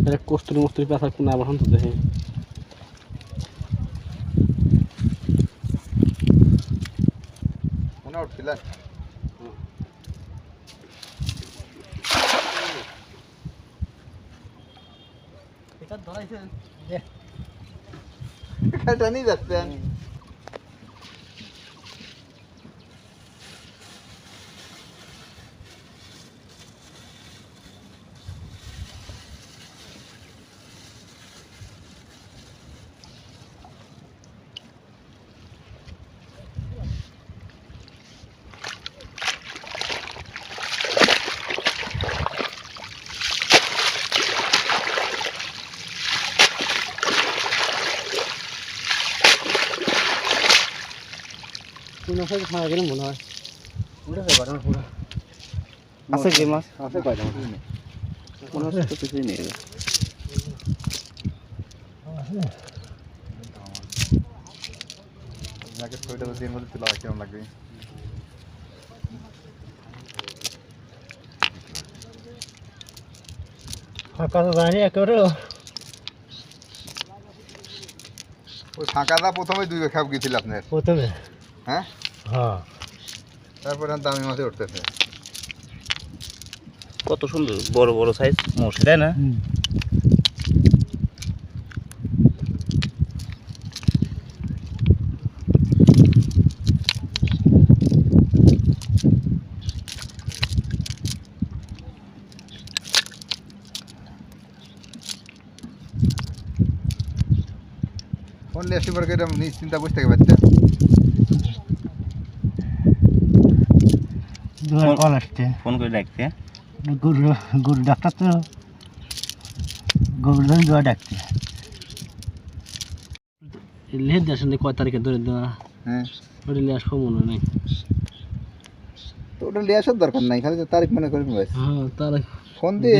এটা কস্তুরি মস্তুরি পেঁচা কোন আবার হন তো দেখে মনে উঠছিল এটা ধরাইছেন এটা নিয়ে যাচ্ছেন কোন সাইড মারা গেলে মনে হয় ওটা ঘটনা পুরো আছে কি মাছ আছে কয়টা মনে হচ্ছে তো কিছুই নেই যাকে ছয়টা দিন মধ্যে তুলা কেমন লাগবে ফাঁকা তো জানি একেবারে ওই ফাঁকাটা প্রথমে দুই খাপ গিয়েছিল আপনার প্রথমে হ্যাঁ হ্যাঁ তারপরে দামি মাছে উঠতেছে কত সুন্দর বড় বড় সাইজ মরছে তাই না ফোন নিয়ে আসি পরে এটা নিশ্চিন্তা বসে থেকে পারছেন দুয়ার কল আসছে ফোন করে ডাকতে গরু গরু ডাক্তার তো গরুর জন্য দুয়ার ডাকছে লেট দেওয়ার সঙ্গে কয় তারিখে ধরে দেওয়া হ্যাঁ ওটা নিয়ে আসবো মনে নেই তো ওটা নিয়ে আসার দরকার নাই খালি তারিখ মনে করে হ্যাঁ তার ফোন দিয়ে